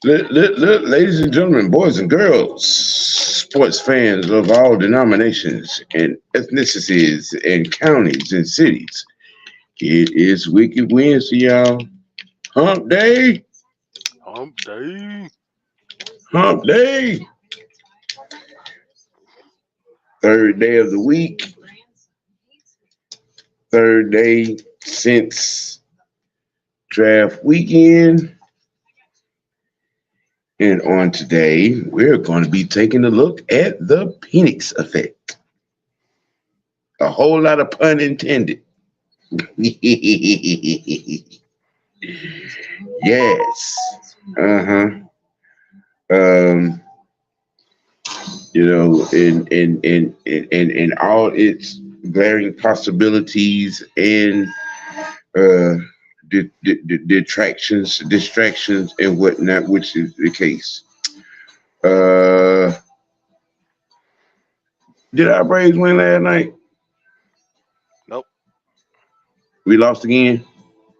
Ladies and gentlemen, boys and girls, sports fans of all denominations and ethnicities and counties and cities, it is Wicked Wednesday, y'all. Hump day, Hump day. hump day. Third day of the week, third day since draft weekend. And on today, we're going to be taking a look at the Penix effect. A whole lot of pun intended. Yes. Uh-huh. Um, in all its varying possibilities and uh distractions and whatnot, which is the case. Uh did our Braves win last night? Nope. We lost again?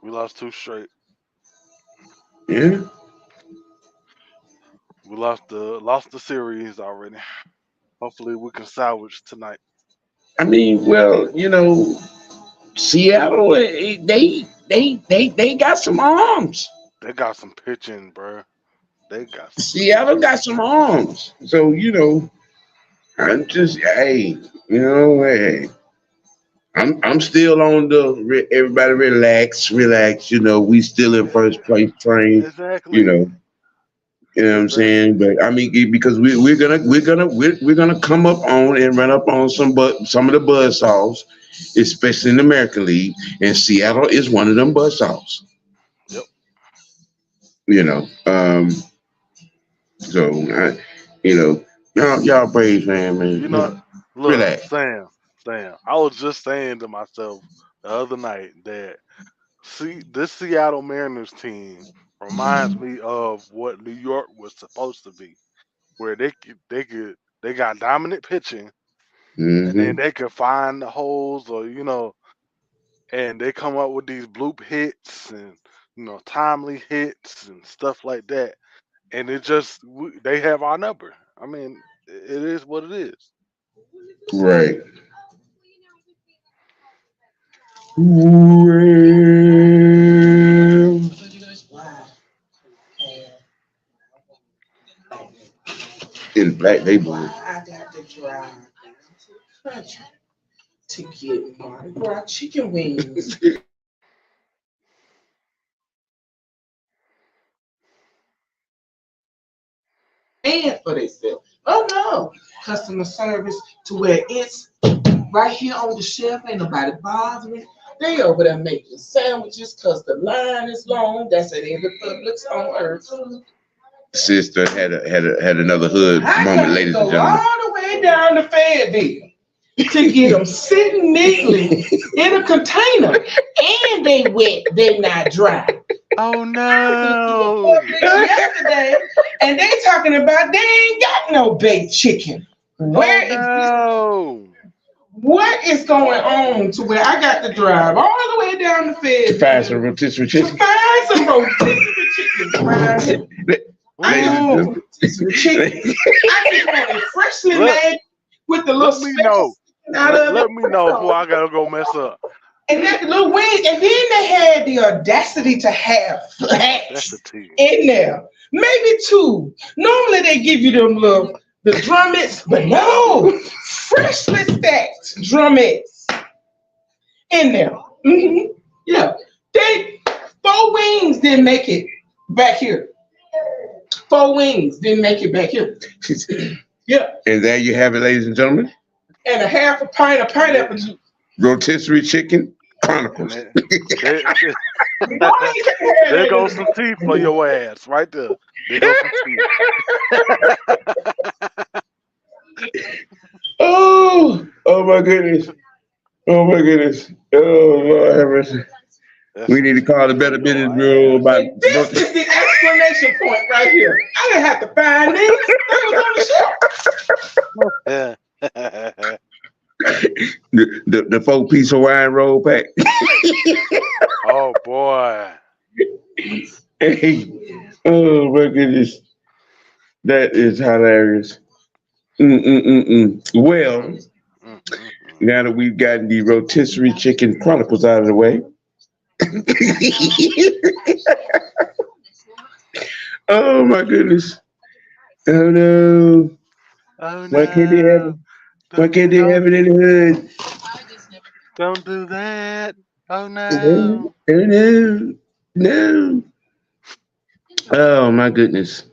We lost two straight. Yeah. We lost the series already. Hopefully we can salvage tonight. I mean, well, Seattle, they got some arms. They got some pitching, bro. They got some Seattle got some arms. So, I'm just, hey, hey, I'm still on everybody relax. We still in first place train, you exactly. know. You know what I'm Exactly. saying? But I mean, because we're gonna come up on and run up on some of the buzzsaws, especially in the American League, and Seattle is one of them buzzsaws. Yep. You know, so y'all Braves man, You know, look, relax. Sam. I was just saying to myself the other night that this Seattle Mariners team reminds me of what New York was supposed to be, where they got dominant pitching, and then Hmm. they could find the holes, or and they come up with these bloop hits and timely hits and stuff like that, and they have our number. I mean, it is what it is. Right. Well, in black they blue. I got to drive down to the country to get Mardi Gras chicken wings and for themselves. Oh no, customer service to where it's right here on the shelf, ain't nobody bothering. They over there making sandwiches because the line is long. That's at every Publix on earth. Sister had another hood I moment, got to ladies and go gentlemen. all the way down to Fayetteville to get them sitting neatly in a container, and they wet, they not dry. Oh Publix no! yesterday, and they talking about they ain't got no baked chicken. Oh Where is this? no! What is going on to where I got to drive all the way down the To find some Fayetteville rotisserie to chicken. find some rotisserie chicken around here? I Ladies and don't Ooh, want rotisserie chicken. I just want it freshly let made with the little let me know. speckles out of Let it. me know before I gotta go mess up. And that little wings, and then they had the audacity to have That's the flats T. in there. Maybe two. Normally they give you them little the drumettes, but no, freshly stacked drumettes in there. Hmm. Yeah. They four wings didn't make it back here. Four wings didn't make it back here. Yeah. And there you have it, ladies and gentlemen. And a half a pint of And pineapple juice. Rotisserie Chicken and Chronicles. there, Boy, you can't have there that goes in some teeth for your ass right there. There goes some Oh my goodness. Oh my goodness. Oh Lord have mercy. That's We some need to teeth call the for Better your Business Bureau ass. about And this is the exclamation point right here. I didn't have to find this. That was on the shelf. the 4-piece Hawaiian roll pack. Oh boy. Hey, Oh my goodness, that is hilarious. Well, Mm, mm, mm. now that we've gotten the rotisserie chicken chronicles out of the way, oh my goodness, oh no, Oh why can't they have no! it? Why can't they have it in the hood? Don't do that! Oh Oh no! no, no. Oh my goodness.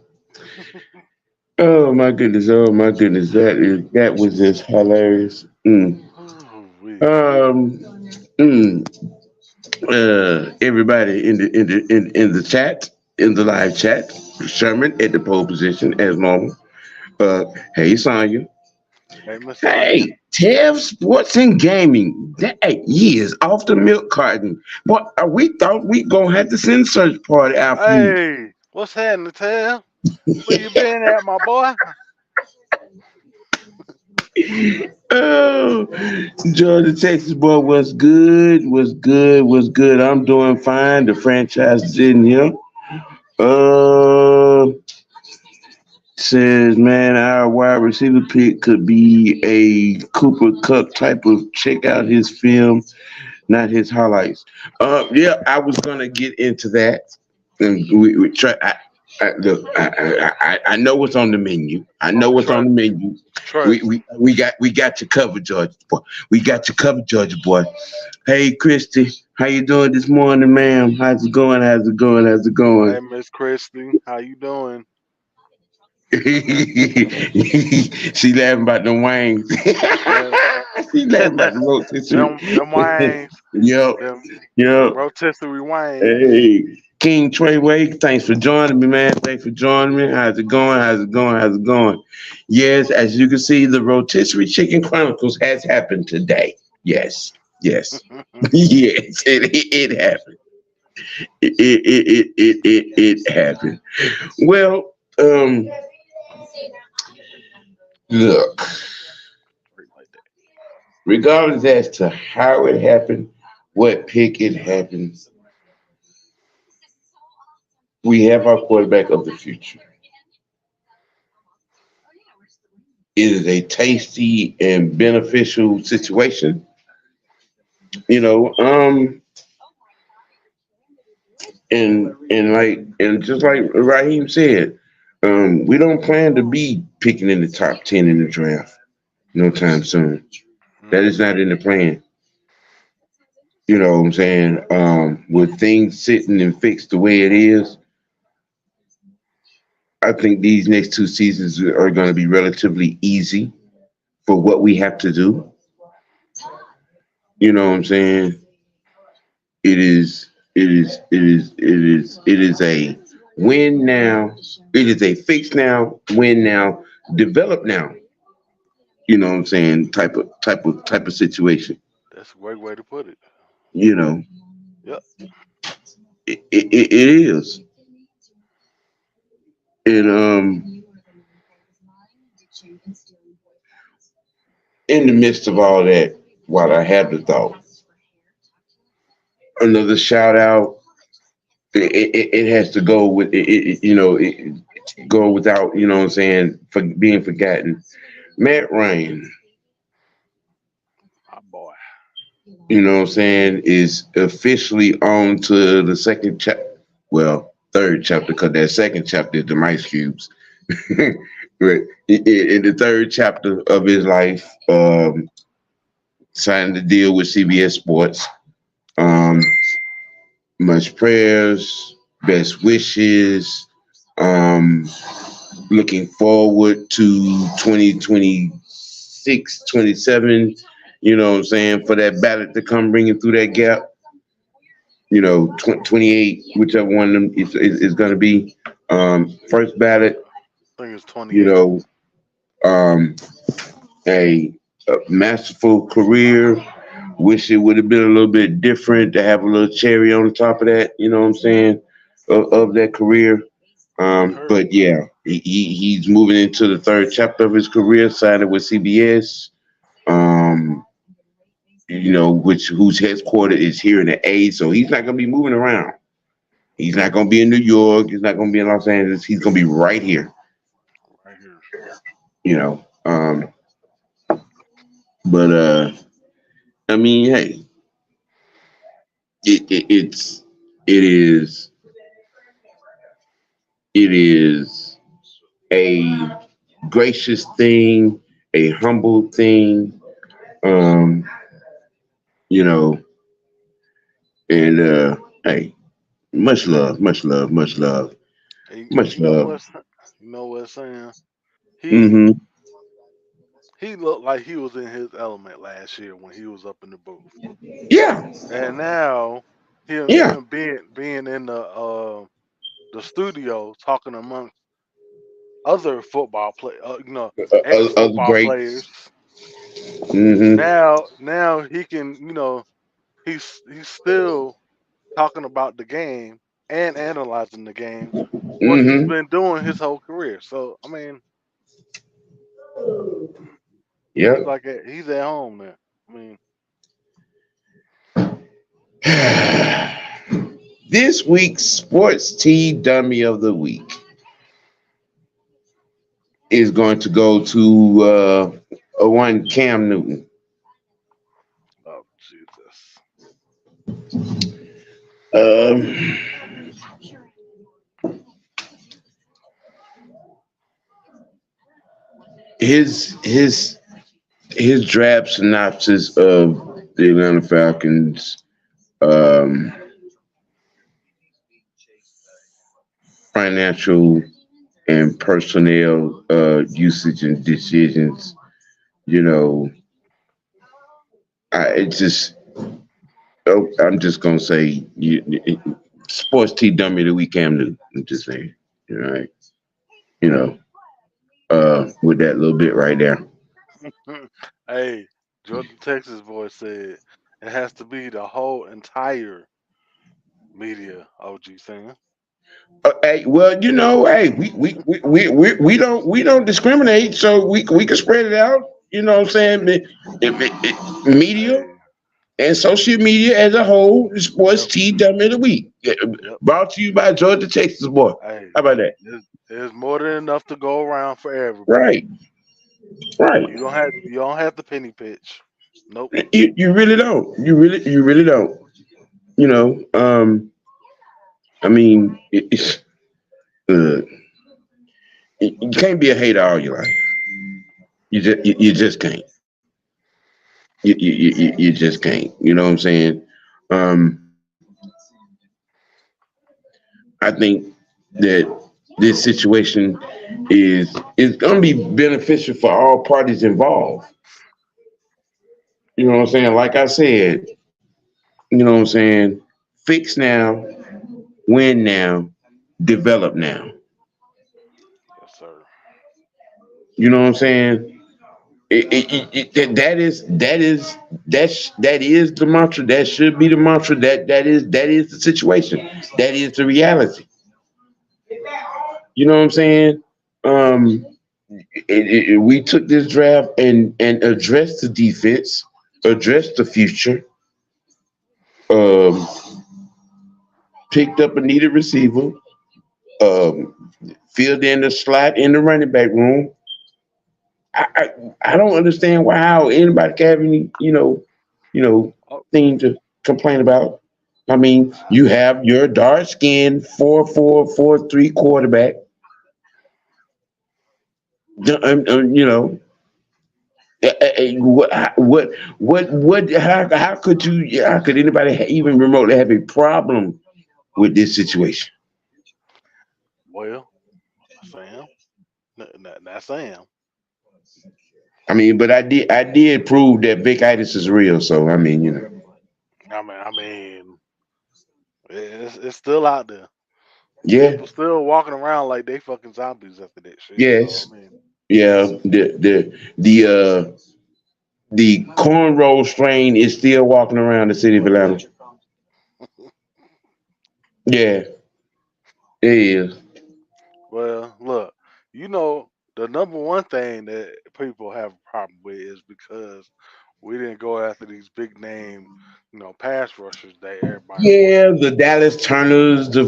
Oh my goodness. Oh my goodness. That was just hilarious. Oh we. Um. Mm. Everybody in the chat, in the live chat, Sherman at the pole position as normal. Hey Sonya. Hey, Miss Sonya. Hey, Tev Sports and Gaming. That years off the milk carton. What we thought we gonna have to send search party after you. Hey, what's happening, Tail? Where you been at, my boy? Oh, Georgia, Texas boy, what's good? What's good? What's good? I'm doing fine. The franchise is in here. Uh, says, man, our wide receiver pick could be a Cooper Cup type of check out his film, not his highlights. Yeah, I was gonna get into that, and we try. Look, I know what's on the menu. I know Oh, what's on the menu. trust me. We got you covered, Georgia boy. We got you covered, Georgia boy. Hey, Christy, how you doing this morning, ma'am? How's it going? How's it going? How's it Hey, going? Miss Christy, how you doing? She laughing about the wangs. Yeah. She laughing about the rotisserie. them wines, Yep, them yep. rotisserie wines. Hey, King Treyway, thanks for joining me, man. Thanks for joining me. How's it going? How's it going? How's it going? Yes, as you can see, the Rotisserie Chicken Chronicles has happened today. Yes, yes, yes, it happened. It happened. Well, look, Like that. regardless as to how it happened, what pick it happened, we have our quarterback of the future. It is a tasty and beneficial situation. You know, and just like Raheem said, we don't plan to be picking in the top 10 in the draft no time soon. That is not Mm-mm. in the plan. You know what I'm saying? With things sitting and fixed the way it is, I think these next two seasons are going to be relatively easy for what we have to do. You know what I'm saying? It is a win now. It is a fix now, win now, develop now. You know what I'm saying? Type of situation. That's a great way to put it. You know, Yep. it is. And in the midst of all that, while I have the thought, another shout out. It has to go with go without, you know what I'm saying, for being forgotten. Matt Ryan, My boy. you know what I'm saying, is officially on to the second chapter. Well, third chapter, because that second chapter is the Mice Cubes. But in the third chapter of his life, signed the deal with CBS Sports. Um, much prayers, best wishes. Um, looking forward to 2026, 27. You know what I'm saying, for that ballot to come bringing through that gap. 28, whichever one of them is going to be. First ballot, I think it's you 28. know, um, a masterful career. Wish it would have been a little bit different to have a little cherry on the top of that, you know what I'm saying, of that career. You heard But me. yeah, he's moving into the third chapter of his career, signing with CBS. Um, which whose headquarters is here in the A, so he's not gonna be moving around. He's not gonna be in New York. He's not gonna be in Los Angeles. He's gonna be right here. right here. You know. But I mean, hey, it's it is it is a gracious thing, a humble thing. Um, you know, and hey, much love, much love, And much you know love. what's you know what's saying? He Mm-hmm. he looked like he was in his element last year when he was up in the booth, Yeah, and now yeah. him being in the studio talking amongst other football play, ex Other football players. greats. Mm-hmm. Now he can, he's still talking about the game and analyzing the game, what he's Mm-hmm. been doing his whole career. So I mean, Yep. he's at home now. I mean, This week's sports tea dummy of the week is going to go to a one Cam Newton. oh Jesus, Um, his his draft synopsis of the Atlanta Falcons um, financial and personnel usage and decisions. You know, it's just I'm just gonna say sports tea dummy of the week Cam Newton. I'm just saying, you know, right? You know, with that little bit right there. hey, Jordan Texas boy said it has to be the whole entire media. OG saying, Hey, well, hey, we don't discriminate, so we can spread it out. You know what I'm saying? Media hey, and social media as a whole, the sports yep, tea dummy of the week. Yeah, yep. brought to you by Georgia Texas boy. Hey, How about that? there's more than enough to go around for everybody. Right, right. You don't have the penny pitch. Nope. You really don't. You really don't. You know, I mean, uh, you can't be a hater all your life. You just can't. You just can't. You know what I'm saying? Um, I think that this situation is going to be beneficial for all parties involved. You know what I'm saying? Like I said, you know what I'm saying? Fix now, win now, develop now. Yes, sir. You know what I'm saying? That is the mantra. That should be the mantra. That is the situation. That is the reality. You know what I'm saying? Um, we took this draft and addressed the defense, addressed the future, um, picked up a needed receiver, filled in the slot in the running back room. I don't understand why how anybody can have any you know Oh, thing to complain about. I mean, you have your dark skinned 4-4-4-3 quarterback. You know, how could anybody even remotely have a problem with this situation? well, Sam. Not Sam. I mean, but I did prove that Vic Itis is real. So I mean, I mean, it's still out there. yeah, People still walking around like they fucking zombies after that shit. So yes, I mean, yeah. The cornrow strain is still walking around the city of Atlanta. Yeah, it is. well, look, the number one thing that people have a problem with is because we didn't go after these big name, pass rushers that everybody wanted. Yeah, the Dallas Turners, the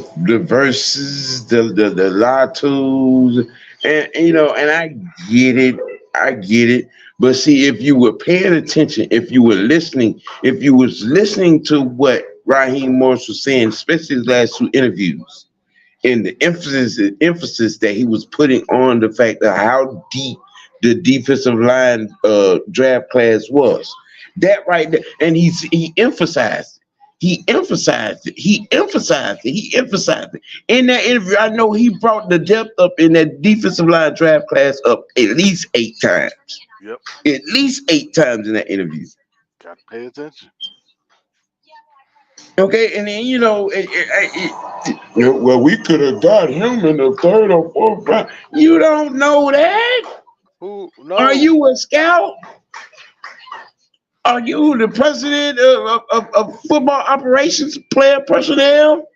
Verses, the Latus, and I get it, I get it. But see, if you were paying attention, if you were listening, if you was listening to what Raheem Morris was saying, especially his last two interviews, and the emphasis that he was putting on the fact of how deep the defensive line draft class was. That right there, and he emphasized it in that interview. I know he brought the depth up in that defensive line draft class up at least 8 times, Yep, at least 8 times in that interview. got to pay attention. Okay, and then well, we could have got him in the third or fourth round. You don't know that. Who? Are No, you a scout? Are you the president of football operations, player personnel?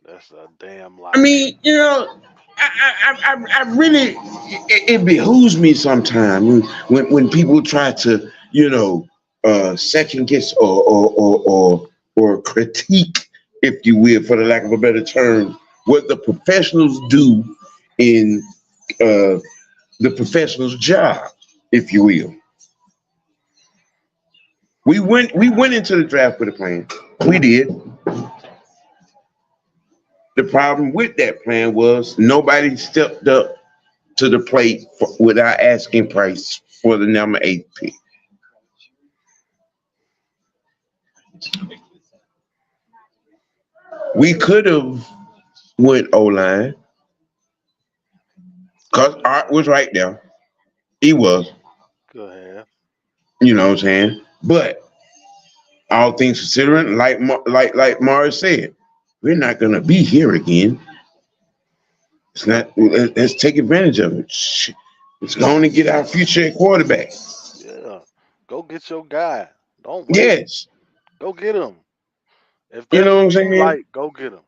that's a damn I lie. mean, I really, it behooves me sometimes when people try to, second guess or critique, if you will, for the lack of a better term, what the professionals do in the professional's job, if you will. We went into the draft with a plan. We did. The problem with that plan was nobody stepped up to the plate with our asking price for the number 8 pick. We could have went O line because Art was right there. He was, Go ahead. you know what I'm saying. But all things considering, like Morris said, we're not gonna be here again. It's not. Let's take advantage of it. It's going to get our future at quarterback. Yeah, go get your guy. Don't wait. Yes, Go get him. If you that's know what I'm who you saying. like, go get him.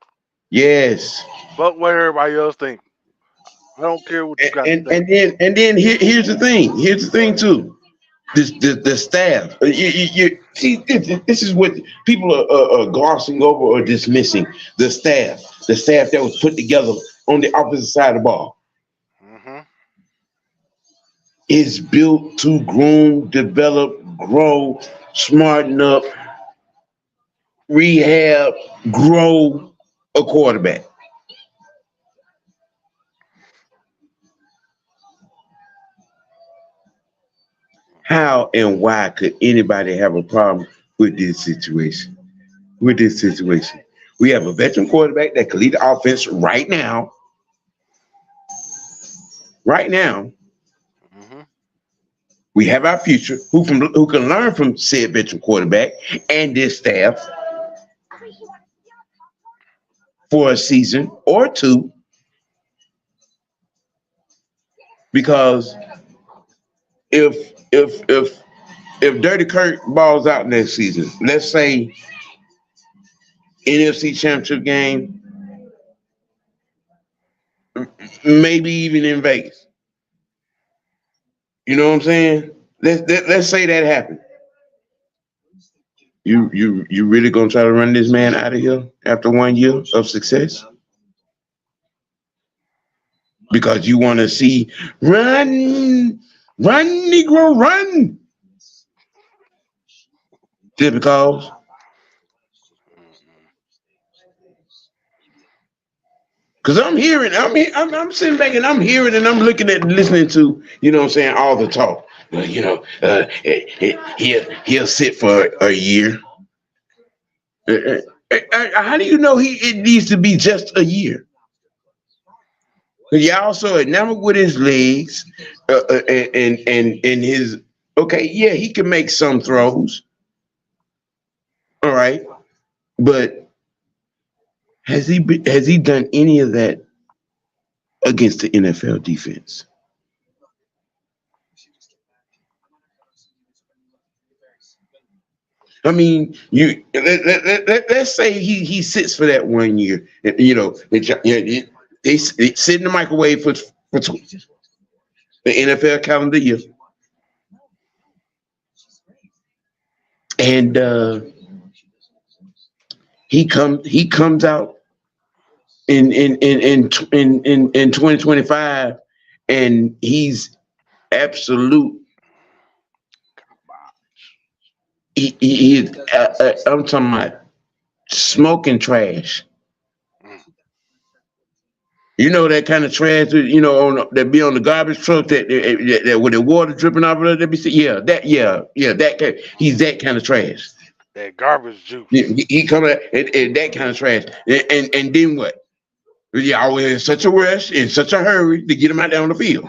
Yes, Fuck what everybody else think. I don't care what you and got to and, think. and then and then here's the thing. Here's the thing too. The staff. You see, this is what people are glossing over or dismissing. The staff. The staff that was put together on the opposite side of the ball Hmm. is built to groom, develop, grow, smarten up, rehab, grow a quarterback. How and why could anybody have a problem with this situation? With this situation, we have a veteran quarterback that can lead the offense right now. Right now, Hmm. we have our future who can learn from said veteran quarterback and this staff for a season or two. Because if Dirty Kirk balls out next season, let's say NFC Championship game, maybe even in Vegas. You know what I'm saying? Let's say that happened. You really gonna try to run this man out of here after 1 year of success? Because you want to see run, run, Negro, run. Just because. Because I'm sitting back and I'm hearing and I'm looking at and listening to, what I'm saying, all the talk. Well, he'll sit for a year. How do you know it needs to be just a year? Y'all saw enamored with his legs, and his. Okay, yeah, he can make some throws. All right, but has he done any of that against the NFL defense? I mean, let's say he sits for that 1 year. They sit in the microwave for the NFL calendar year. and he comes out in 2025, and he's absolute. He is. I'm talking about smoking trash. Mm. You know that kind of trash that that be on the garbage truck that with the water dripping off of it. That be yeah that he's that kind of trash. That garbage juice. He come out and that kind of trash. And then what? You always in such a rush, in such a hurry to get him out there on the field.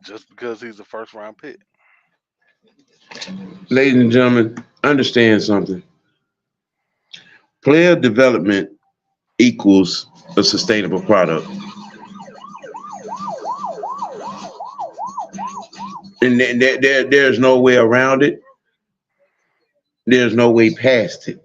Just because he's a first round pick. Ladies and gentlemen, understand something. Player development equals a sustainable product. And there's no way around it. There's no way past it.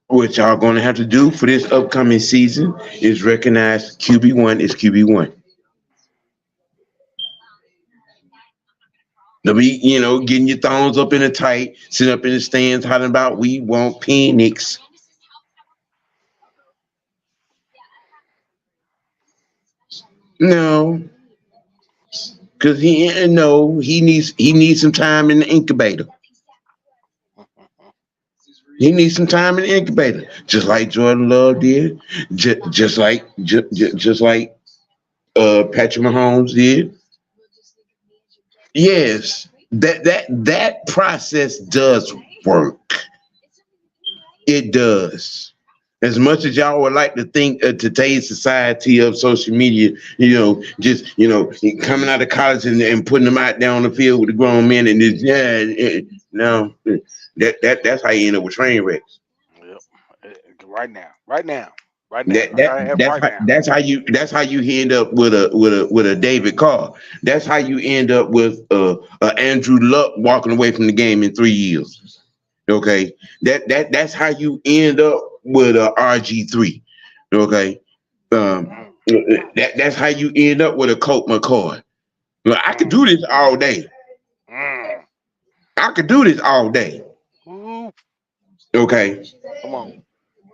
What y'all going to have to do for this upcoming season is recognize QB1 is QB1. They'll be, getting your thumbs up in the tight, sitting up in the stands, hollering about we want Penix. No, because he needs some time in the incubator. He needs some time in the incubator, just like Jordan Love did, just like Patrick Mahomes did. Yes, that process does work. It does. As much as y'all would like to think today's society of social media, just coming out of college and putting them out there on the field with the grown men and this, no, that's how you end up with train wrecks. Yep. Right now. Right now. Right now. That Like that I have that's right how, now. that's how you end up with a David Carr. That's how you end up with Andrew Luck walking away from the game in 3 years. Okay, that's how you end up with a RG3. Okay, Mm, that's how you end up with a Colt McCoy. Look, I could mm, do this all day. mm. I could do this all day. Ooh, Okay, come on.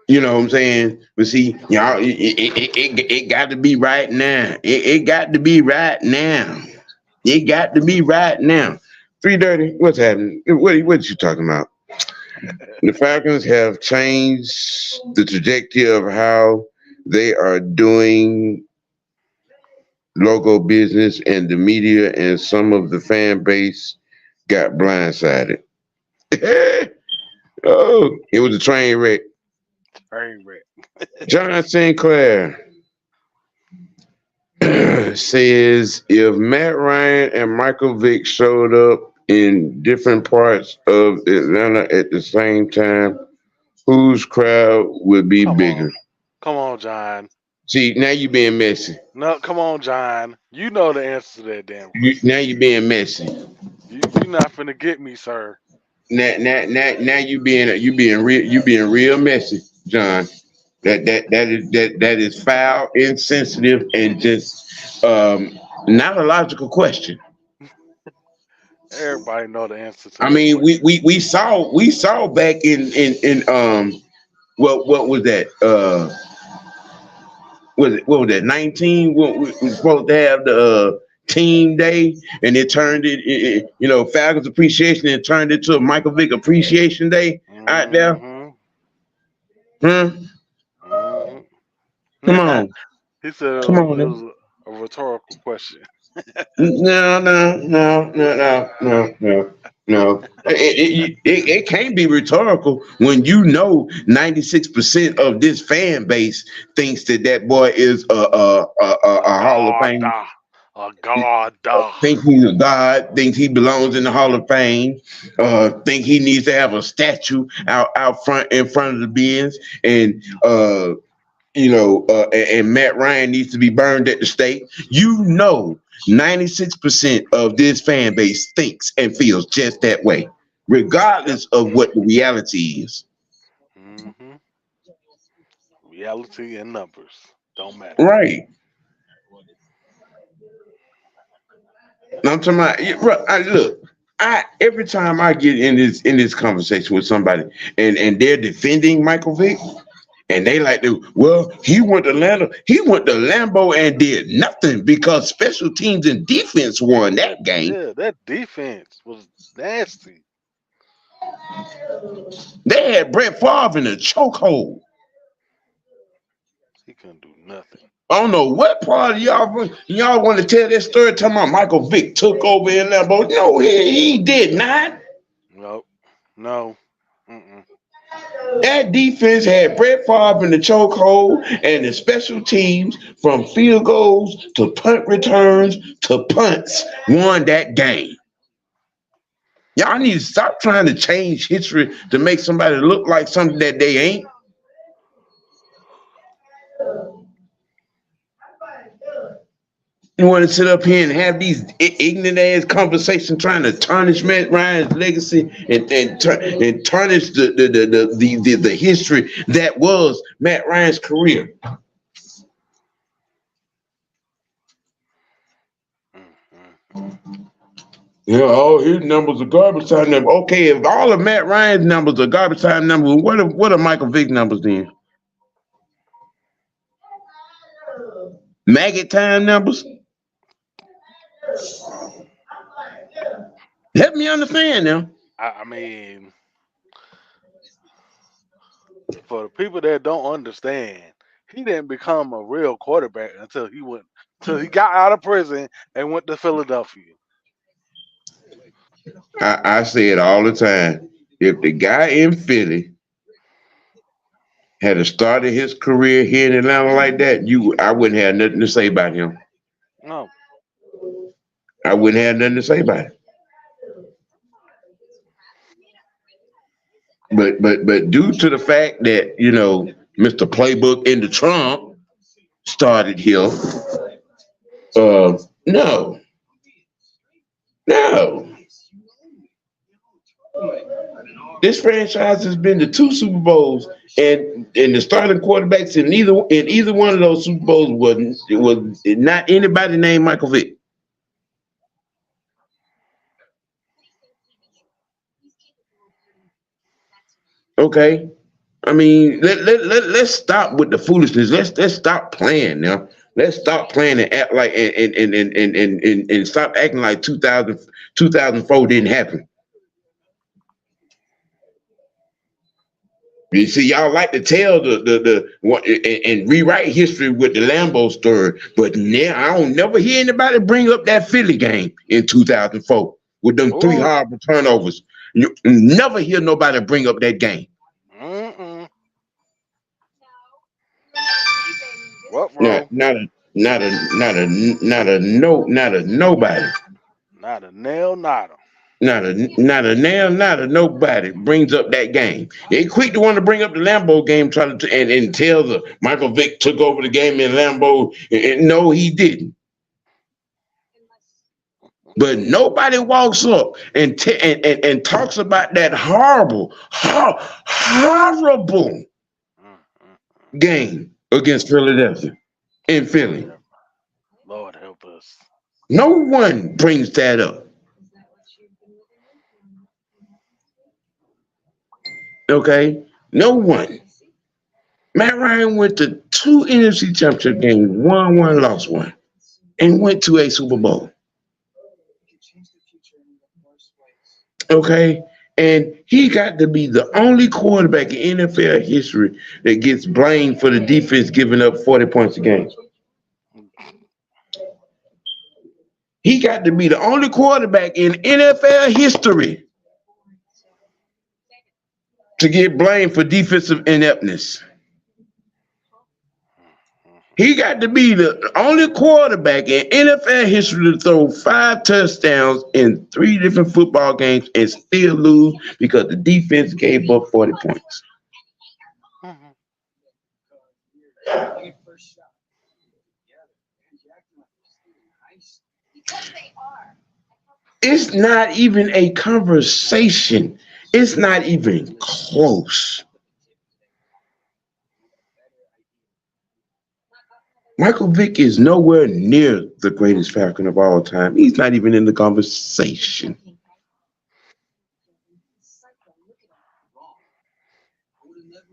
you know what I'm saying? But see, y'all, it got to be right now. It got to be right now. It got to be right now. 3:30. What's happening? What you talking about? The Falcons have changed the trajectory of how they are doing local business, and the media and some of the fan base got blindsided. Oh, it was a train wreck. Train wreck. John Sinclair says if Matt Ryan and Michael Vick showed up in different parts of Atlanta at the same time, whose crowd would be Come bigger? on. Come on, John. See, now you being messy. No, come on, John. You know the answer to that damn You, question. now you being messy. You not finna get me, sir. Now you being real messy, John. That is foul, insensitive, and just not a logical question. Everybody know the answer to I that mean, we question. we, we saw we saw back in what was that what was that 19 what we were supposed to have the team day, and it turned Falcons appreciation, and turned into a Michael Vick appreciation day out there. Mm-hmm. Huh? Mm-hmm. Come on, He said it come was, on it now. was a rhetorical question. No, no, no, no, no, no, no, no. It can't be rhetorical when 96% of this fan base thinks that boy is A a Hall of god, Fame. a god. Think he's a god. Think he belongs in the Hall of Fame. Think he needs to have a statue out front in front of the bins, and and Matt Ryan needs to be burned at the stake. 96% of this fan base thinks and feels just that way, Yep. regardless of what the reality is. Mm-hmm. Reality and numbers don't matter. Right. I'm talking about, yeah, bro. Look, I every time I get in this conversation with somebody and they're defending Michael Vick. And they like to, well, he went to Lambeau and did nothing because special teams and defense won that game. Yeah, that defense was nasty. They had Brett Favre in a chokehold. He couldn't do nothing. I don't know what part of y'all want to tell this story talking about Michael Vick took over in Lambeau. No, he did not. Nope. No. Mm-mm. That defense had Brett Favre in the chokehold, and the special teams, from field goals to punt returns to punts, won that game. Y'all need to stop trying to change history to make somebody look like something that they ain't. You want to sit up here and have these ignorant ass conversations trying to tarnish Matt Ryan's legacy and tarnish the history that was Matt Ryan's career. Yeah, all his numbers are garbage time numbers. Okay, if all of Matt Ryan's numbers are garbage time numbers, what are Michael Vick numbers then? Maggot time numbers? Help me understand now. I mean, for the people that don't understand, he didn't become a real quarterback until he got out of prison and went to Philadelphia. I say it all the time. If the guy in Philly had started his career here in Atlanta like that, I wouldn't have nothing to say about him. No. I wouldn't have nothing to say about it. But due to the fact that, Mr. Playbook into Trump started here, no. This franchise has been to 2 Super Bowls, and the starting quarterbacks in either one of those Super Bowls was not anybody named Michael Vick. Okay, I mean, let's stop with the foolishness. Let's stop playing now. Let's stop playing and act like and stop acting like 2004 didn't happen. You see, y'all like to tell and rewrite history with the Lambeau story, but now I don't never hear anybody bring up that Philly game in 2004 with them 3 horrible turnovers. You never hear nobody bring up that game. Mm-mm. What, bro? Not a nobody. Not a nail, not a. Not a nail, not a nobody brings up that game. They quick to want to bring up the Lambeau game, try to and tell the Michael Vick took over the game in Lambeau. And no, he didn't. But nobody walks up and talks about that horrible game against Philadelphia in Philly. Lord help us. No one brings that up. Okay, no one. Matt Ryan went to 2 NFC Championship games, won one, lost one, and went to a Super Bowl. Okay, and he got to be the only quarterback in NFL history that gets blamed for the defense giving up 40 points a game. He got to be the only quarterback in NFL history to get blamed for defensive ineptness. He got to be the only quarterback in NFL history to throw 5 touchdowns in 3 different football games and still lose because the defense gave up 40 points. It's not even a conversation. It's not even close. Michael Vick is nowhere near the greatest Falcon of all time. He's not even in the conversation.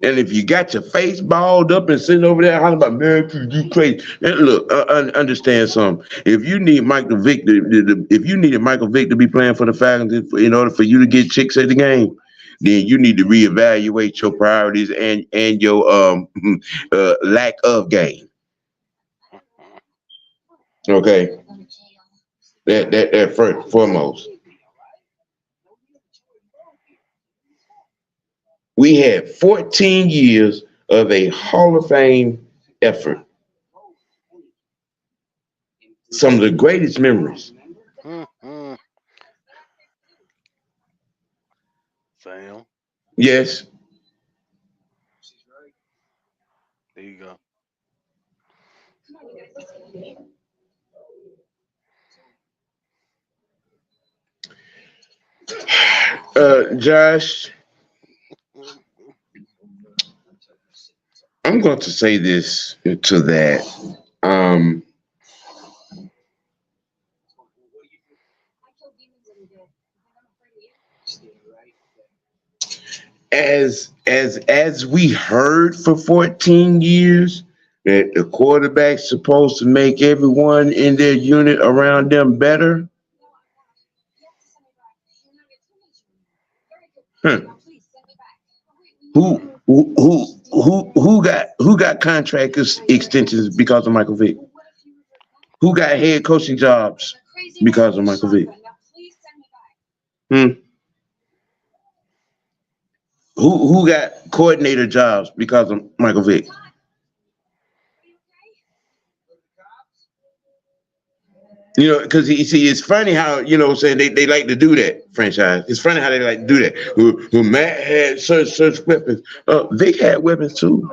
And if you got your face balled up and sitting over there hollering about America, you crazy. And look, understand something. If you need Michael Vick, if you needed Michael Vick to be playing for the Falcons in order for you to get chicks at the game, then you need to reevaluate your priorities and your lack of game. Okay, that first foremost. We had 14 years of a Hall of Fame effort. Some of the greatest memories. Mm-hmm. Sam, Yes. there you go. Josh, I'm going to say this to that. Um, as we heard for 14 years that the quarterback's supposed to make everyone in their unit around them better. Huh. Who got contract extensions because of Michael Vick? Who got head coaching jobs because of Michael Vick? Hmm. Who got coordinator jobs because of Michael Vick? You know, because you see, it's funny how, saying they like to do that, franchise. It's funny how they like to do that. Who Matt had such weapons. Vic had weapons too.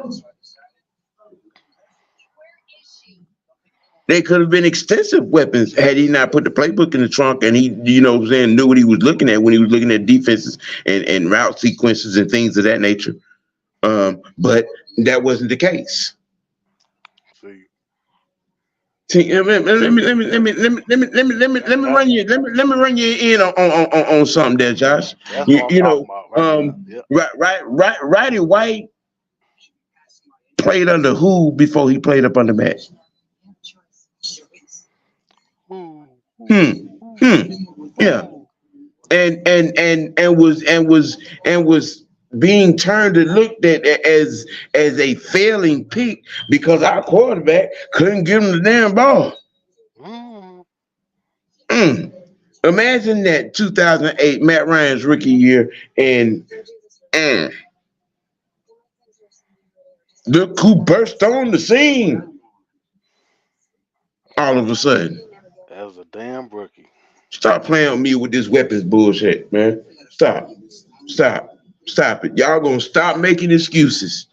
They could have been extensive weapons had he not put the playbook in the trunk and he, knew what he was looking at when he was looking at defenses and route sequences and things of that nature. But that wasn't the case. See, See, let me that, run you in on something there, Josh. that's You, what I'm you talking know, about right there. Yep. Roddy White played under who before he played up under Matt? Ooh, Hmm. ooh, Hmm. Yeah. ooh. And was being turned and looked at as a failing pick because our quarterback couldn't give him the damn ball. Mm. Mm. Imagine that 2008 Matt Ryan's rookie year and mm, look who burst on the scene all of a sudden. That was a damn rookie. Stop playing with me with this weapons bullshit, man. Stop. Stop. Stop it. Y'all gonna stop making excuses.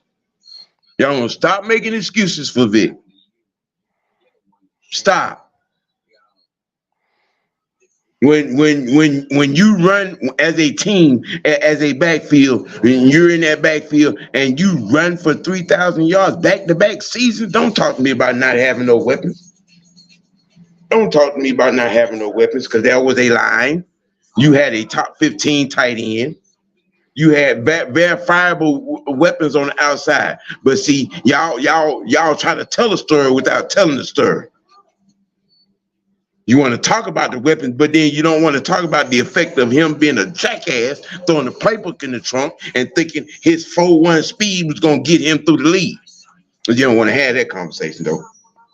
Y'all gonna stop making excuses for Vic. Stop. When you run as a team, as a backfield, and you're in that backfield and you run for 3,000 yards back-to-back seasons, don't talk to me about not having no weapons. Don't talk to me about not having no weapons because there was a line. You had a top 15 tight end. You had verifiable weapons on the outside. But see, y'all try to tell a story without telling the story. You want to talk about the weapons, but then you don't want to talk about the effect of him being a jackass, throwing the playbook in the trunk and thinking his 4-1 speed was going to get him through the league. But you don't want to have that conversation, though.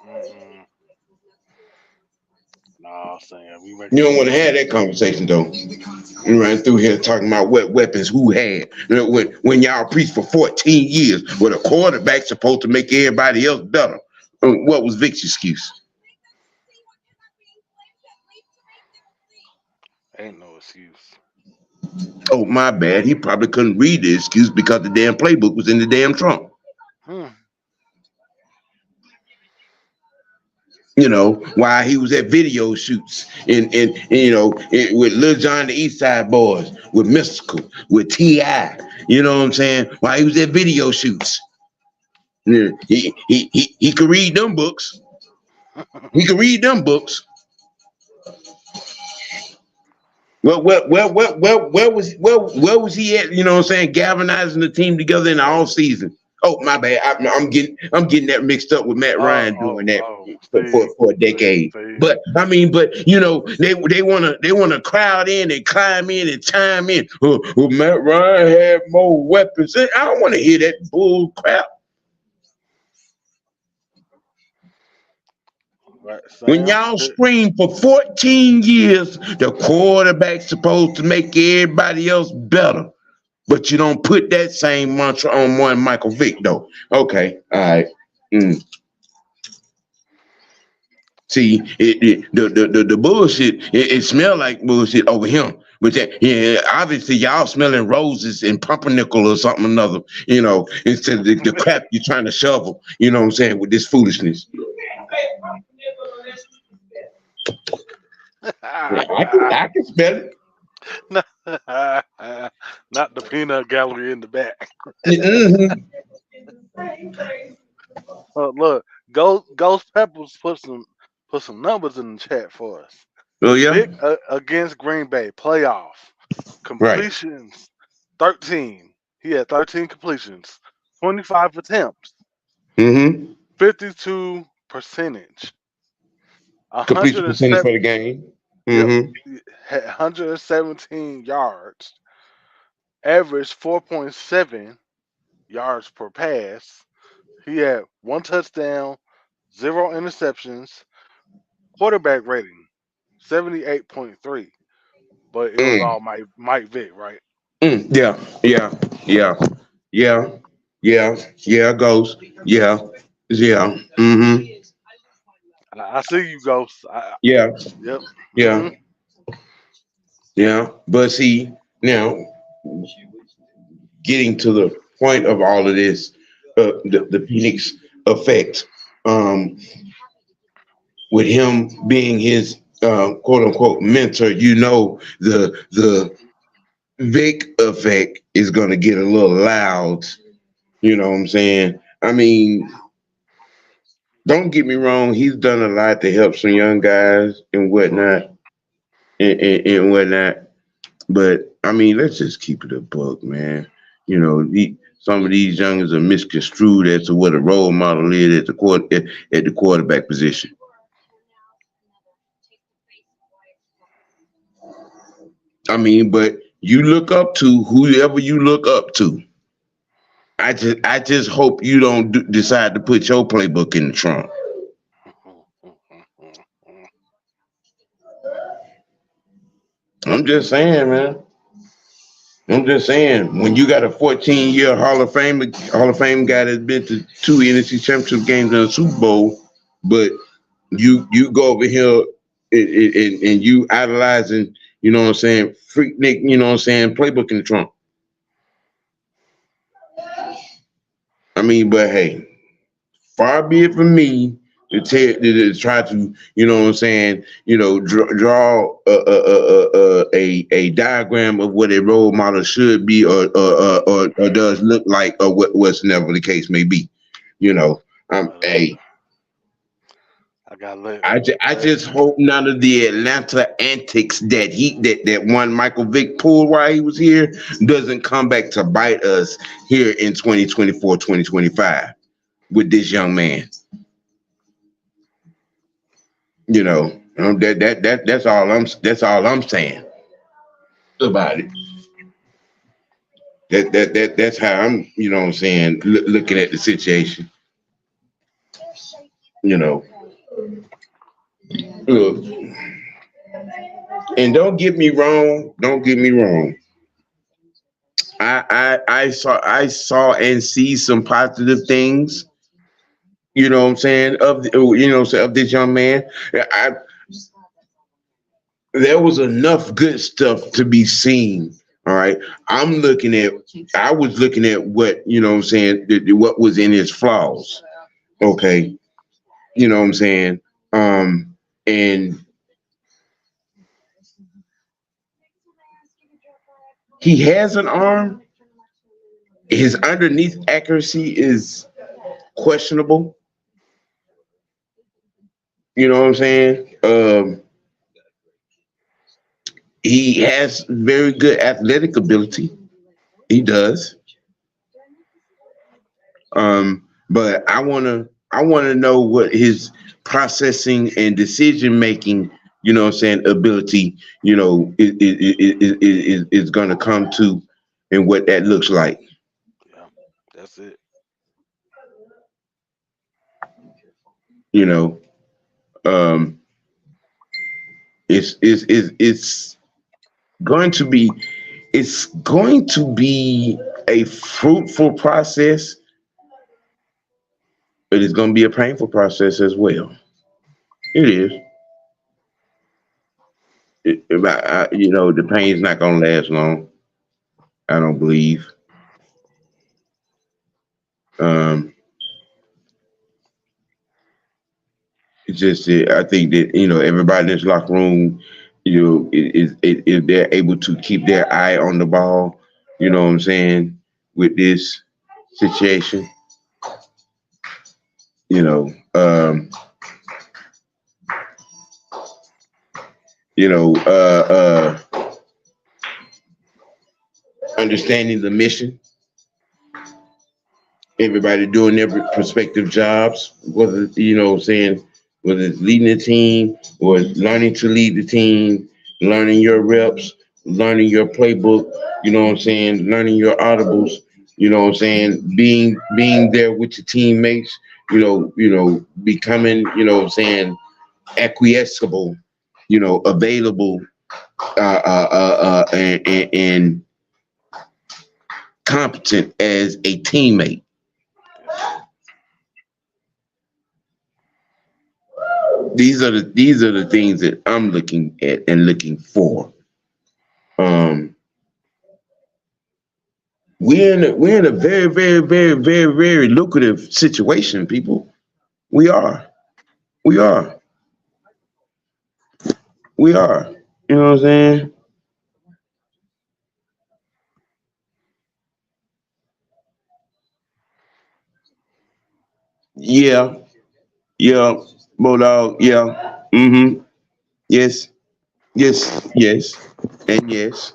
Mm-mm. Nah, Sam, we You making don't want to have excuses. that conversation, though. You run through here talking about what weapons who had. When y'all preached for 14 years, where the quarterback's supposed to make everybody else better. What was Vic's excuse? Ain't no excuse. Oh, my bad. He probably couldn't read the excuse because the damn playbook was in the damn trunk. Hmm. While he was at video shoots with Lil Jon the East Side Boys, with Mystical, with T.I., you know what I'm saying? While he was at video shoots. Yeah, he could read them books. He could read them books. Where was he at? You know what I'm saying? Galvanizing the team together in the off season. Oh, my bad. I'm getting that mixed up with Matt Ryan doing that for a decade. Steve. But I mean, but you know, they wanna crowd in and climb in and chime in. Well, Matt Ryan had more weapons. I don't want to hear that bull crap. Right, When Sam. y'all scream for 14 years, the quarterback's supposed to make everybody else better. But you don't put that same mantra on one Michael Vick, though. Okay, all right. Mm. See, the bullshit, it smelled like bullshit over him. But that, yeah, obviously y'all smelling roses and pumpernickel or something or another, instead of the crap you're trying to shovel, you know what I'm saying, with this foolishness. Yeah, I can spell it. Not the peanut gallery in the back. Mhm. Look, Ghost Peppers put some numbers in the chat for us. Oh, yeah? Vic against Green Bay playoff Right. completions 13. He had 13 completions, 25 attempts, Mm-hmm. 52 percentage, Completion percentage 107. for the game. Yep, Mm-hmm. he had 117 yards, averaged 4.7 yards per pass. He had one touchdown, zero interceptions, quarterback rating 78.3. But it was Mm. all Mike Vick, right? Mm. Yeah. Yeah. Yeah. Yeah. Yeah. Yeah. Ghost. Yeah. Yeah. Mm-hmm. I see you, Ghost. Yeah. Yep. Yeah. Yeah. But see, now getting to the point of all of this, the Penix effect, um, with him being his quote unquote mentor, the Vic effect is gonna get a little loud. You know what I'm saying? I mean, don't get me wrong, he's done a lot to help some young guys and whatnot and whatnot. But I mean, let's just keep it a book, man. Some of these youngers are misconstrued as to what a role model is at the quarterback position. I mean, but you look up to whoever you look up to. I just hope you don't decide to put your playbook in the trunk. I'm just saying, man. I'm just saying, when you got a 14-year Hall of Fame guy that's been to two NFC Championship games and a Super Bowl, but you go over here and you idolizing, you know what I'm saying, freak Nick, you know what I'm saying, playbook in the trunk. I mean, but hey, far be it from me to try to, you know what I'm saying, draw a diagram of what a role model should be or does look like or what's never the case may be. You know, But hey, I got let. I just hope none of the Atlanta antics that one Michael Vick pulled while he was here doesn't come back to bite us here in 2024, 2025 with this young man. That's all I'm saying about it. That's how I'm, what I'm saying, looking at the situation. You know, Look, and don't get me wrong. Don't get me wrong. I saw and see some positive things. You know what I'm saying, of this young man. I There was enough good stuff to be seen. All right. I was looking at what, what I'm saying, what was in his flaws. Okay. You know what I'm saying? And he has an arm. His underneath accuracy is questionable. You know what I'm saying? He has very good athletic ability. He does. But I wanna know what his processing and decision making, what I'm saying, ability, is gonna come to, and what that looks like. Yeah, that's it. You know, um, it's going to be it's going to be a fruitful process, but it's going to be a painful process as well. It is. The pain's not going to last long. I don't believe. Um, it's just that I think that everybody in this locker room, if they're able to keep their eye on the ball, you know what I'm saying, with this situation, you know, um, you know, understanding the mission, everybody doing their prospective jobs, whether saying, whether it's leading the team or learning to lead the team, learning your reps, learning your playbook, what I'm saying, learning your audibles, what I'm saying, being there with your teammates, becoming, what I'm saying, acquiesceable, available, and competent as a teammate. These are the things that I'm looking at and looking for. Um, we're in a very, very, very, very, very lucrative situation, people. We are. We are. We are. You know what I'm saying? Yeah. Yeah. Bulldog. Yeah. Mm-hmm. Yes. Yes. Yes. And yes.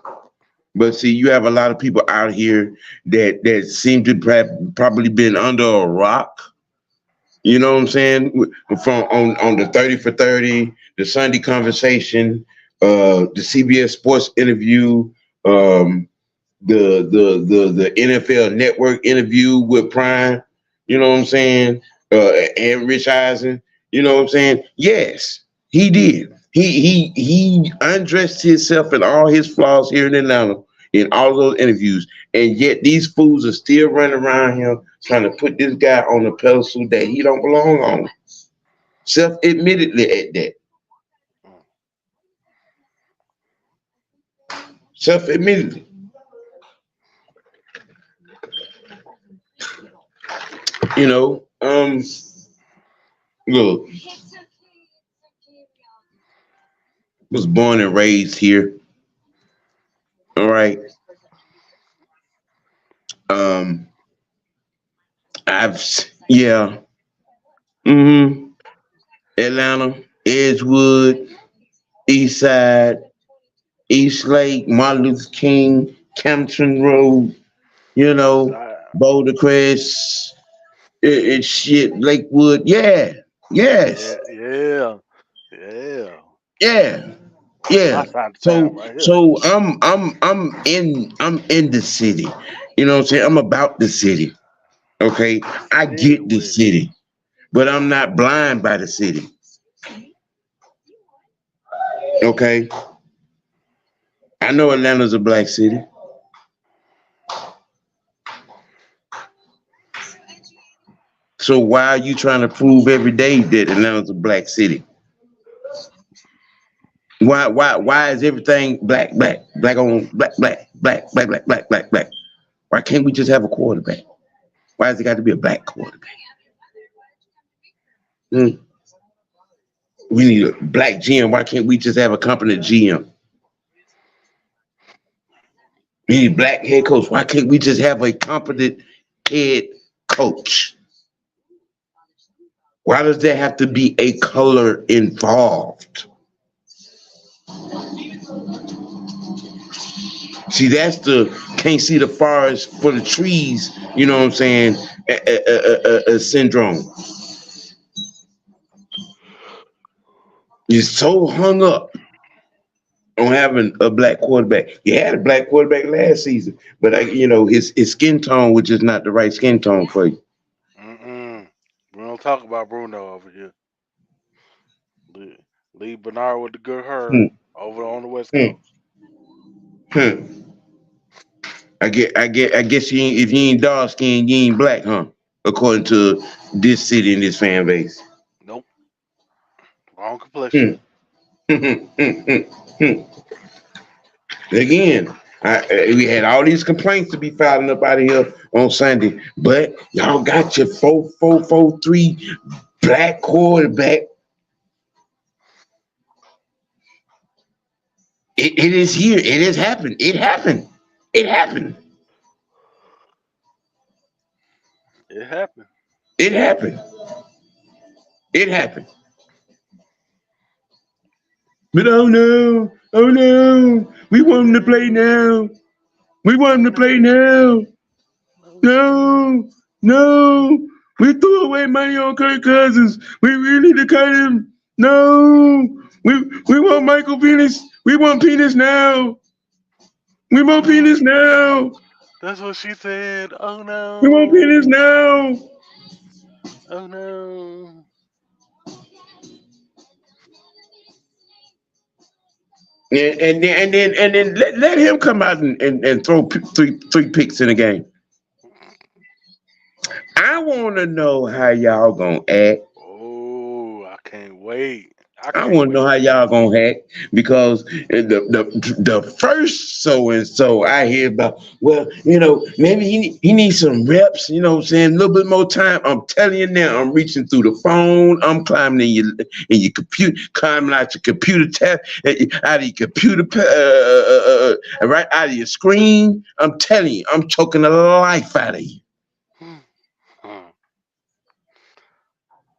But see, you have a lot of people out here that seem to probably been under a rock. You know what I'm saying? From on the 30 for 30, the Sunday conversation, the CBS Sports interview, um, the NFL Network interview with Prime. You know what I'm saying? And Rich Eisen. You know what I'm saying? Yes, he did. He undressed himself and all his flaws here in Atlanta in all of those interviews, and yet these fools are still running around here trying to put this guy on a pedestal that he don't belong on. Self-admittedly at that. Mm. Self-admittedly. You know, look, was born and raised here. All right. Um, yeah. Mm-hmm. Atlanta, Edgewood, East Side, East Lake, Martin Luther King, Campton Road, you East know, Side. Boulder Crest, it's shit, Lakewood. Yeah. Yeah, Yes. yeah, yeah. Yeah. That's my Yeah. side of town So right here. so I'm in the city. You know what I'm saying? I'm about the city. Okay. I City get the with it. city, but I'm not blind by the city. Okay. I know Atlanta's a black city. So why are you trying to prove every day that Atlanta's a black city? Why is everything black, black, black on black, black, black, black, black, black, black, black? Why can't we just have a quarterback? Why has it got to be a black quarterback? Hmm. We need a black GM. Why can't we just have a competent GM? We need a black head coach. Why can't we just have a competent head coach? Why does there have to be a color involved? See, that's the can't see the forest for the trees. You know what I'm saying? Syndrome. You're so hung up on having a black quarterback. You had a black quarterback last season, but his skin tone was just not the right skin tone for you. Mm-mm. We don't talk about Bruno over here. Le- Leave Bernard with the good hair Hmm, over on the West hmm, Coast. hmm. I guess if you ain't dark skinned, you ain't black, huh? According to this city and this fan base. Nope. Wrong complexion. Hmm, hmm, hmm, hmm, hmm. Again, we had all these complaints to be filing up out of here on Sunday, but y'all got your 4-4-4-3 black quarterback. It is here. It has happened. It happened. It happened. It happened. It happened. It happened. But oh no, we want him to play now. We want him Oh to play no. now. Oh no. No, no. We threw away money on Kirk Cousins. We really need to cut him. No. We want Michael Penix. We want Penix now. We want Oh, Penix now. that's what she said. Oh We want Penix no. now. Oh no. And then let him come out and throw three picks in a game. I want to know how y'all gonna act. Oh, I can't wait. I I can't want to know wait. how y'all gonna act because the first so and so I hear about. Well, maybe he needs some reps. You know, what I'm saying a little bit more time. I'm telling you now, I'm reaching through the phone. I'm climbing in your computer, climbing out your computer tab, out of your computer, right out of your screen. I'm telling you, I'm choking the life out of you. Hmm.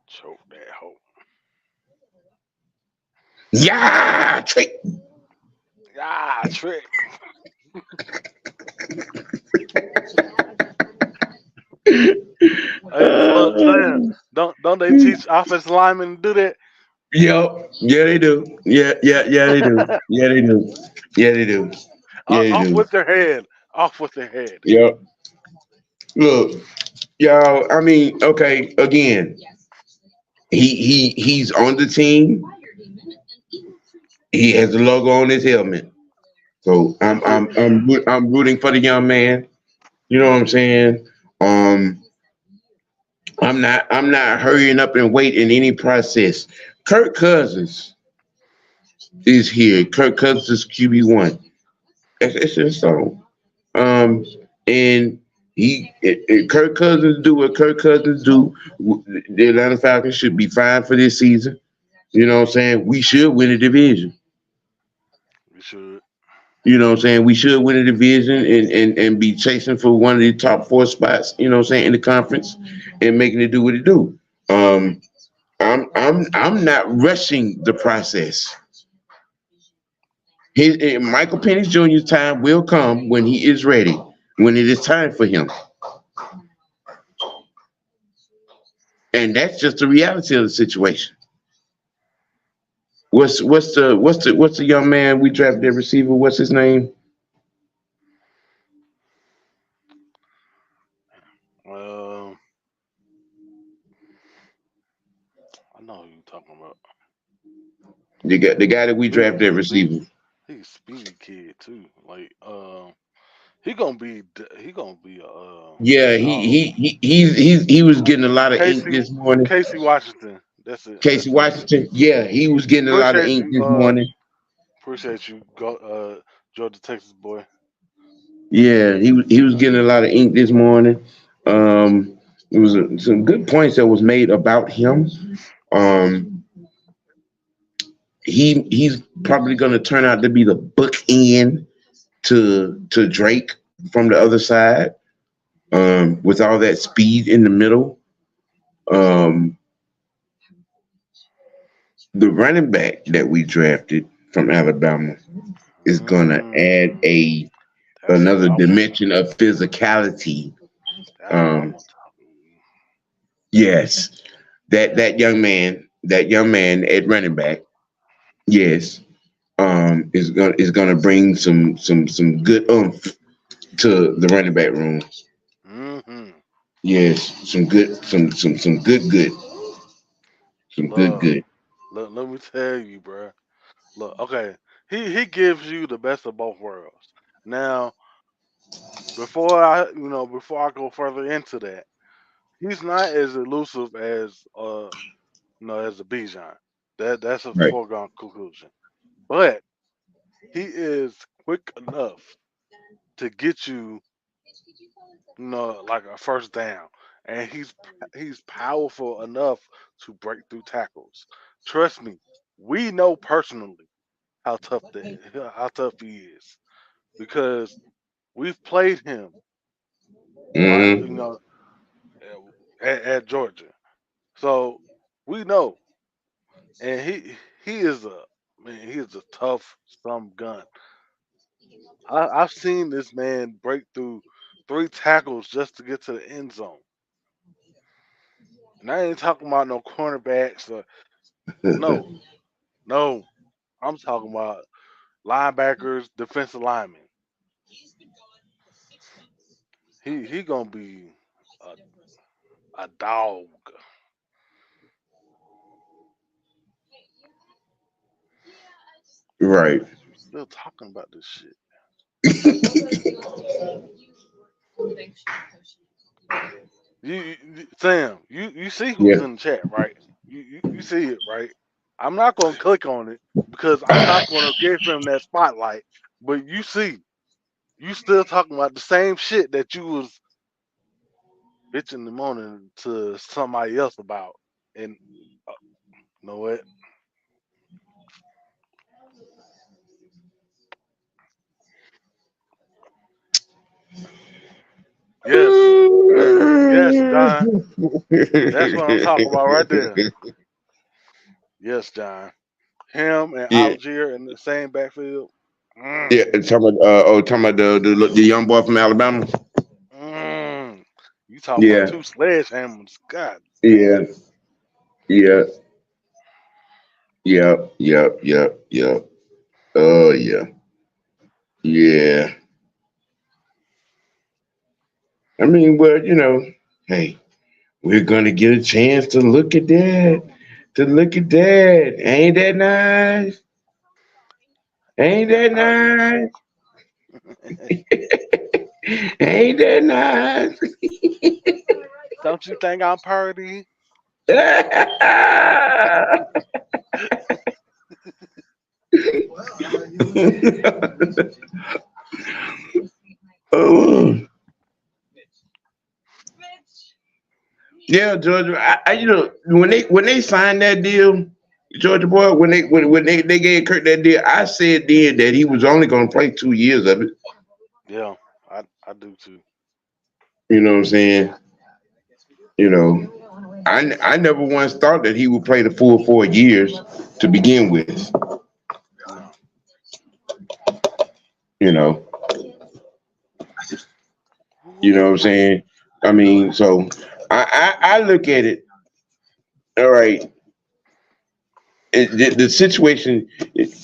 Choke that hoe. Yeah, trick. Ah, trick. Hey, look, Sam. Don't they teach offensive linemen to do that? Yep. Yeah, they do. Yeah, they do. Yeah, they do. Yeah, they do. Yeah, they Off do. with their head. Off with their head. Yep. Look, y'all. I mean, okay. Again, he's on the team. He has the logo on his helmet. So I'm rooting for the young man. You know what I'm saying? Um, I'm not hurrying up and waiting any process. Kirk Cousins is here. Kirk Cousins is QB1. It's just so. Um, and Kirk Cousins do what Kirk Cousins do. The Atlanta Falcons should be fine for this season. You know what I'm saying? We should win the division. We should. You know what I'm saying? We should win the division and be chasing for one of the top four spots, you know what I'm saying, in the conference and making it do what it do. Um, I'm not rushing the process. Michael Penix Jr.'s time will come when he is ready, when it is time for him. And that's just the reality of the situation. What's the young man we drafted at receiver? What's his name? Um, I know who you talking about. The guy that we He drafted at receiver. speedy. He's speedy kid too. Like he gonna be he gonna be a Yeah, dog. he was getting a lot of ink Casey this morning. Casey Washington. That's it. Casey That's it. Washington, yeah, he was getting a lot of Appreciate ink you. this morning. Appreciate you. Go Georgia Texas boy. Yeah, he was getting a lot of ink this morning. It was some good points that was made about him. Um, he's probably going to turn out to be the bookend to Drake from the other side. With all that speed in the middle. Um, the running back that we drafted from Alabama is gonna add Mm, a that's what another I want. dimension of physicality. That's what I'm Um, talking. yes, that young man at running back, yes, is gonna bring some good oomph to the running back room. Mm-hmm. Yes, some Look, good. let me tell you, bruh. Look, okay. He gives you the best of both worlds. Now, before I go further into that, he's not as elusive as as a Bijan. That's a Right. foregone conclusion. But he is quick enough to get you, like a first down, and he's powerful enough to break through tackles. Trust me, we know personally how tough he is because we've played him while Hmm. at Georgia, so we know, and he is a tough some gun. I've seen this man break through three tackles just to get to the end zone, and I ain't talking about no cornerbacks. No, no, I'm talking about linebackers, defensive linemen. He gonna be a, a dog. Right. You still talking about this shit? Sam, you see who's Yeah. in the chat, right? You see it, right? I'm not gonna click on it because I'm not gonna give him that spotlight. But you see, you still talking about the same shit that you was bitching the morning to somebody else about. And uh, you know what? Yes, yes, John. That's what I'm talking about right there. Yes, John. Him and Yeah. Algier in the same backfield. Yeah. Mm, Talking about the young boy from Alabama. mm. You talking about Yeah. two sledgehammers? God Yeah. damn. Yeah. Yep. Yep. Yep. Yep. Oh yeah. Yeah. I mean, well, hey, we're gonna get a chance to look at that. To look at that. Ain't that nice? Ain't that I, nice? Ain't that nice? don't you think I'm purty? Oh, yeah, Georgia. When they signed that deal, Georgia boy, when they gave Kurt that deal, I said then that he was only going to play 2 years of it. Yeah, I do too. You know what I'm saying? You know, I never once thought that he would play the full 4 years to begin with. No. You know, you know what I'm Ooh, saying? I mean, so I look at it. All right, the situation,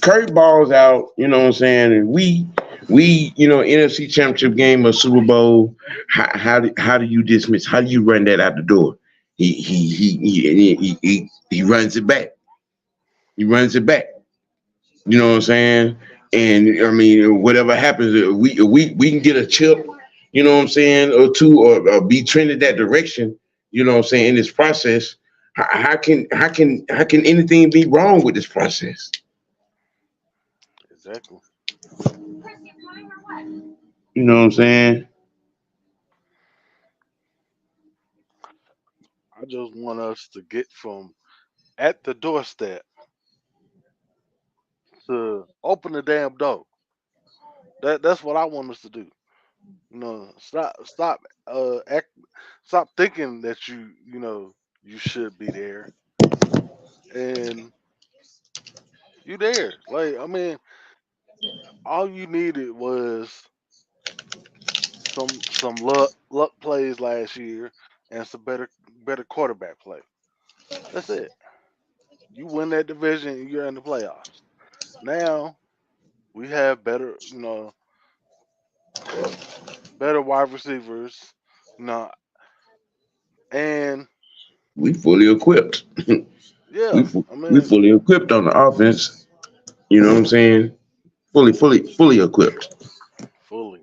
Curry balls out, you know what I'm saying, and we NFC Championship game or Super Bowl. How do you dismiss? How do you run that out the door? He runs it back. He runs it back. You know what I'm saying? And I mean, whatever happens, we can get a chip. You know what I'm saying, or two, or be trending that direction. You know what I'm saying, in this process. How can anything be wrong with this process? exactly. You know what I'm saying? I just want us to get from at the doorstep to open the damn door. That's what I want us to do. Stop stop thinking that you should be there and You there? Like I mean, all you needed was some luck plays last year and some better quarterback play. That's it. You win that division, you're in the playoffs. Now we have better, better wide receivers, you know, and We fully equipped. we yeah, fu- I we mean, fully equipped on the offense. You know what I'm saying? Fully equipped. fully.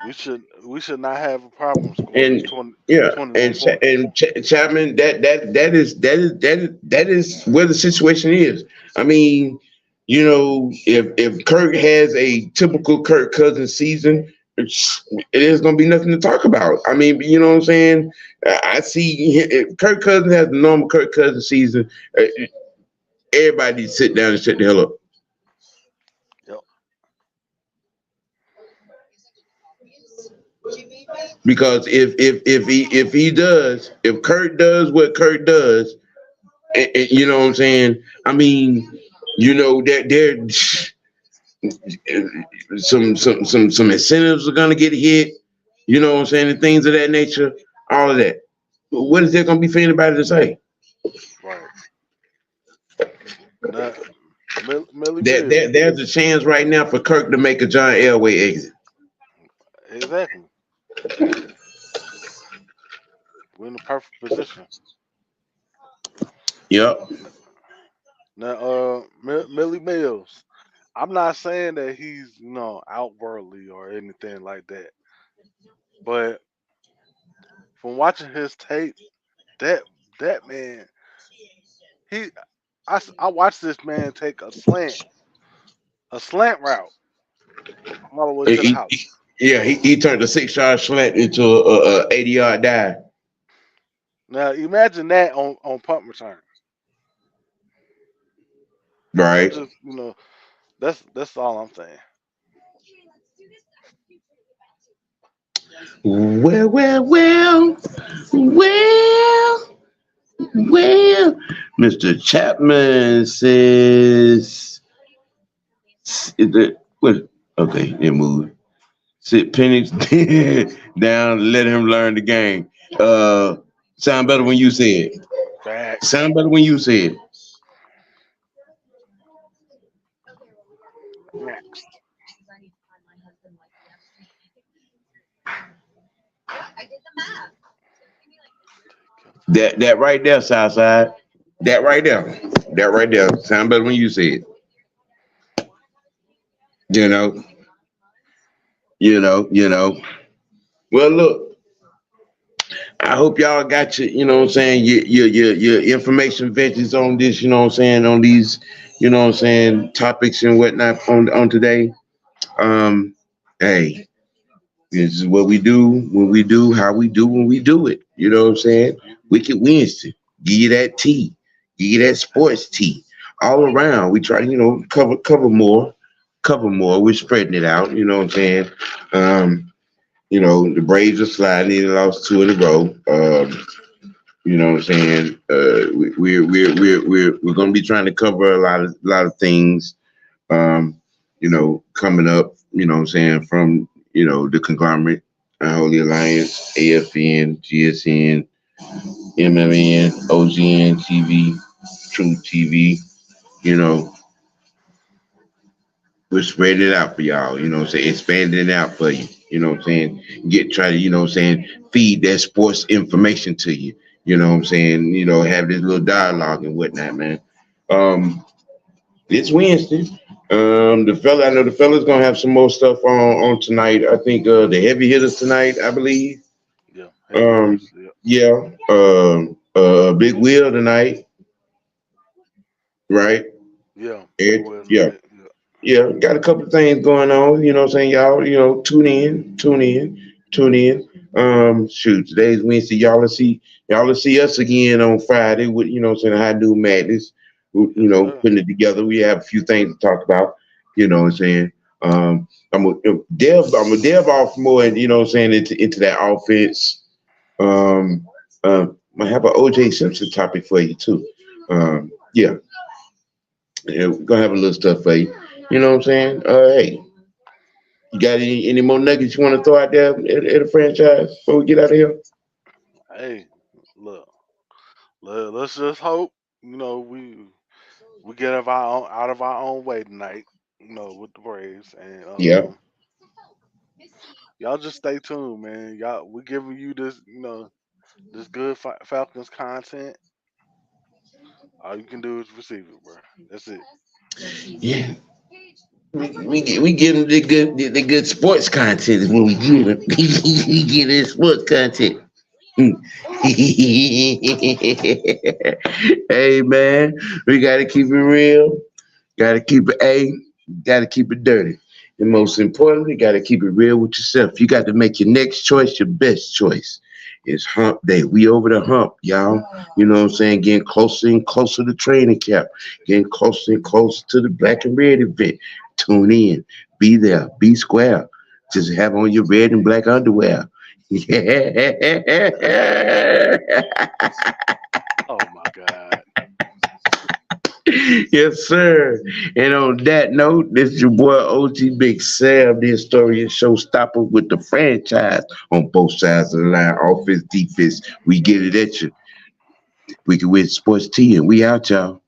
We should not have a problem scoring And yeah, 21 points. Chapman, that is where the situation is. I mean, if Kirk has a typical Kirk Cousins season, it is going to be nothing to talk about. I mean, you know what I'm saying? I see if Kirk Cousins has the normal Kirk Cousins season. Everybody needs to sit down and shut the hell up. Yep. Because if Kurt does what Kurt does, you know what I'm saying? I mean, that there some incentives are gonna get hit. You know what I'm saying? And things of that nature. All of that. What is there gonna be for anybody to say? Right. Now, Millie There's a chance right now for Kirk to make a John Elway exit. exactly. We're in the perfect position. Yep. Now, Millie Mills. I'm not saying that he's outwardly or anything like that, but from watching his tape, that that man, he, I watched this man take a slant route all the way to the He, house. yeah, he turned a 6 yard slant into a 80 yard dive. Now imagine that on punt return. I'm Right. just that's all I'm saying. Well. Well, Mr. Chapman says, is it, what? Okay, it moved. Sit Penix down, let him learn the game. Sound better when you say it. Facts. Sound better when you say it. Next. That right there, Southside. That right there. That right there. Sound better when you say it. You know, Well, look, I hope y'all got what I'm saying, your information veggies on this, what I'm saying, on these, what I'm saying, topics and whatnot on today. Um, hey, this is what we do when we do how we do when we do it. You know what I'm saying? Wicked Wednesday. Give you that tea. Give you that sports tea. All around. We try to, cover more. Cover more. We're spreading it out. You know what I'm saying? The Braves are sliding. They lost two in a row. You know what I'm saying? We're going to be trying to cover a lot of things. Coming up. You know what I'm saying, from the conglomerate, Holy Alliance, AFN, GSN, MMN, OGN TV, Truth TV. You know, we're spreading it out for y'all. You know what I'm saying? Expanding it out for you. You know what I'm saying? Try to, what I'm saying, feed that sports information to you. You know what I'm saying? Have this little dialogue and whatnot, man. Um, it's Wednesday. I know the fella's gonna have some more stuff on tonight. I think the heavy hitters tonight, I believe. Yeah. Heavy Um, hitters. Yeah. yeah. Big Wheel tonight, right? Yeah. Big Ed, Will yeah. tonight. Yeah. Yeah, got a couple of things going on. You know what I'm saying, y'all? Tune in. Shoot, today's Wednesday. Y'all will see us again on Friday with what I'm saying, High Noon Madness. Yes, sir. Putting it together. We have a few things to talk about. You know what I'm saying? I'm gonna delve off more, and what I'm saying, into that offense. I have an OJ Simpson topic for you too. Yeah. Yeah, we're gonna have a little stuff for you. You know what I'm saying? Hey, you got any more nuggets you want to throw out there at a franchise before we get out of here? Hey, look, let's just hope we get out of our own way tonight. With the Braves, and Yeah. y'all just stay tuned, man. Y'all, we giving you this, this good Falcons content. All you can do is receive it, bro. That's it. Yeah. We give them the good sports content is what we give them. We give them sports content. Hey man, we gotta keep it real. Gotta keep it gotta keep it dirty. And most importantly, gotta keep it real with yourself. You got to make your next choice your best choice. It's hump day. We over the hump, y'all. You know what I'm saying? Getting closer and closer to training camp. Getting closer and closer to the black and red event. Tune in. Be there. Be square. Just have on your red and black underwear. Yeah. Oh my God. Yes, sir. And on that note, this is your boy OG Big Sam, the historian showstopper with the franchise on both sides of the line, offense, defense. We get it at you. We can win sports T, and we out, y'all.